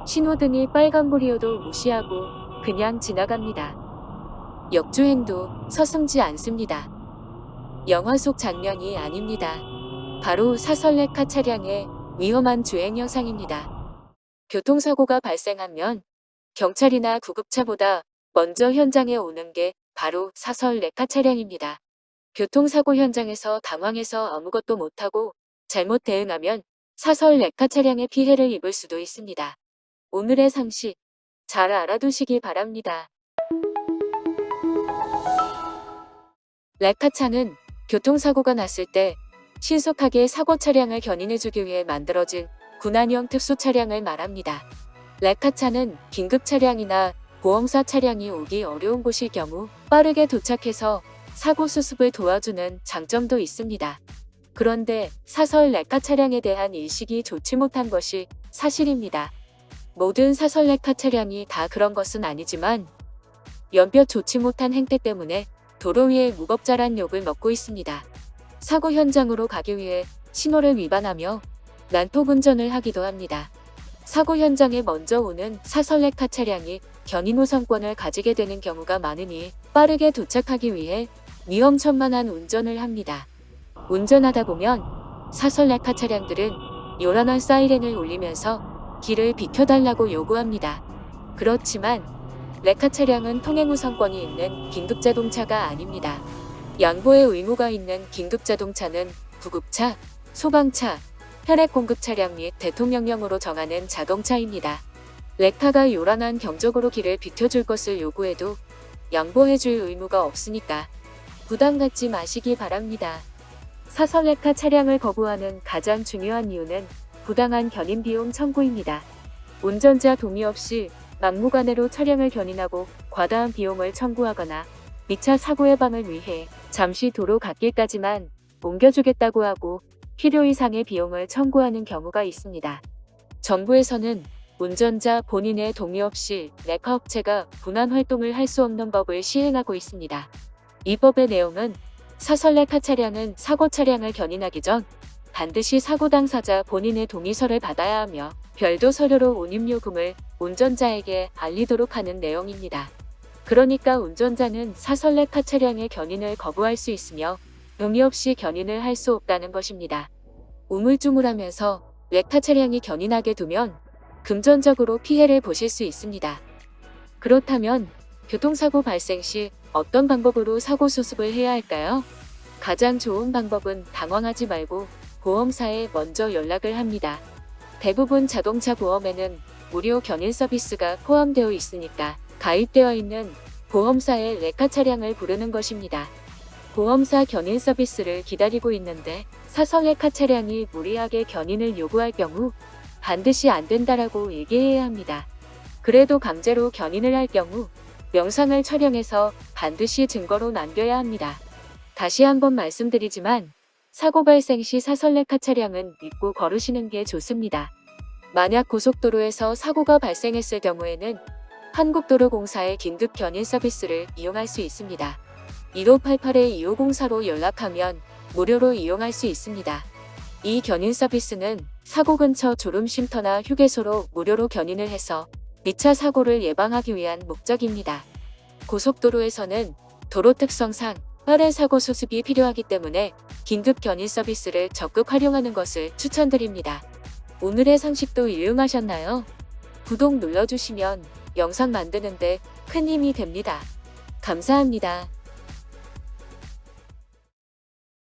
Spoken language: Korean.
신호등이 빨간불이어도 무시하고 그냥 지나갑니다. 역주행도 서슴지 않습니다. 영화 속 장면이 아닙니다. 바로 사설레카 차량의 위험한 주행 영상입니다. 교통사고가 발생하면 경찰이나 구급차보다 먼저 현장에 오는 게 바로 사설레카 차량입니다. 교통사고 현장에서 당황해서 아무것도 못하고 잘못 대응하면 사설레카 차량의 피해를 입을 수도 있습니다. 오늘의 상식 잘 알아두시기 바랍니다. 레카차는 교통사고가 났을 때 신속하게 사고 차량을 견인해주기 위해 만들어진 군안형 특수 차량을 말합니다. 레카차는 긴급 차량이나 보험사 차량이 오기 어려운 곳일 경우 빠르게 도착해서 사고 수습을 도와주는 장점도 있습니다. 그런데 사설 레카 차량에 대한 인식이 좋지 못한 것이 사실입니다. 모든 사설 레카 차량이 다 그런 것은 아니지만 몇몇 좋지 못한 행태 때문에 도로 위에 무법자란 욕을 먹고 있습니다. 사고 현장으로 가기 위해 신호를 위반하며 난폭 운전을 하기도 합니다. 사고 현장에 먼저 오는 사설 레카 차량이 견인 우선권을 가지게 되는 경우가 많으니 빠르게 도착하기 위해 위험천만한 운전을 합니다. 운전하다 보면 사설 레카 차량들은 요란한 사이렌을 울리면서 길을 비켜달라고 요구합니다. 그렇지만 레카 차량은 통행 우선권이 있는 긴급자동차가 아닙니다. 양보의 의무가 있는 긴급자동차는 구급차, 소방차, 혈액공급 차량 및 대통령령으로 정하는 자동차입니다. 레카가 요란한 경적으로 길을 비켜줄 것을 요구해도 양보해줄 의무가 없으니까 부담 갖지 마시기 바랍니다. 사설 레카 차량을 거부하는 가장 중요한 이유는 부당한 견인 비용 청구입니다. 운전자 동의 없이 막무가내로 차량을 견인하고 과다한 비용을 청구하거나 미차 사고 예방을 위해 잠시 도로 갓길까지만 옮겨주겠다고 하고 필요 이상의 비용을 청구하는 경우가 있습니다. 정부에서는 운전자 본인의 동의 없이 레카 업체가 분할 활동을 할 수 없는 법을 시행하고 있습니다. 이 법의 내용은 사설 레카 차량은 사고 차량을 견인하기 전 반드시 사고 당사자 본인의 동의서를 받아야 하며 별도 서류로 운임요금을 운전자에게 알리도록 하는 내용입니다. 그러니까 운전자는 사설 레카 차량의 견인을 거부할 수 있으며 동의 없이 견인을 할 수 없다는 것입니다. 우물쭈물하면서 레카 차량이 견인하게 두면 금전적으로 피해를 보실 수 있습니다. 그렇다면 교통사고 발생 시 어떤 방법으로 사고 수습을 해야 할까요? 가장 좋은 방법은 당황하지 말고 보험사에 먼저 연락을 합니다. 대부분 자동차 보험에는 무료 견인 서비스가 포함되어 있으니까 가입되어 있는 보험사의 레카 차량을 부르는 것입니다. 보험사 견인 서비스를 기다리고 있는데 사설 레카 차량이 무리하게 견인을 요구할 경우 반드시 안 된다라고 얘기해야 합니다. 그래도 강제로 견인을 할 경우 영상을 촬영해서 반드시 증거로 남겨야 합니다. 다시 한번 말씀드리지만 사고 발생 시 사설 레카 차량은 믿고 걸으시는 게 좋습니다. 만약 고속도로에서 사고가 발생했을 경우에는 한국도로공사의 긴급 견인 서비스를 이용할 수 있습니다. 1588-2504로 연락하면 무료로 이용할 수 있습니다. 이 견인 서비스는 사고 근처 졸음쉼터나 휴게소로 무료로 견인을 해서 미차 사고를 예방하기 위한 목적입니다. 고속도로에서는 도로 특성상 빠른 사고 수습이 필요하기 때문에 긴급 견인 서비스를 적극 활용하는 것을 추천드립니다. 오늘의 상식도 유용하셨나요? 구독 눌러주시면 영상 만드는데 큰 힘이 됩니다. 감사합니다.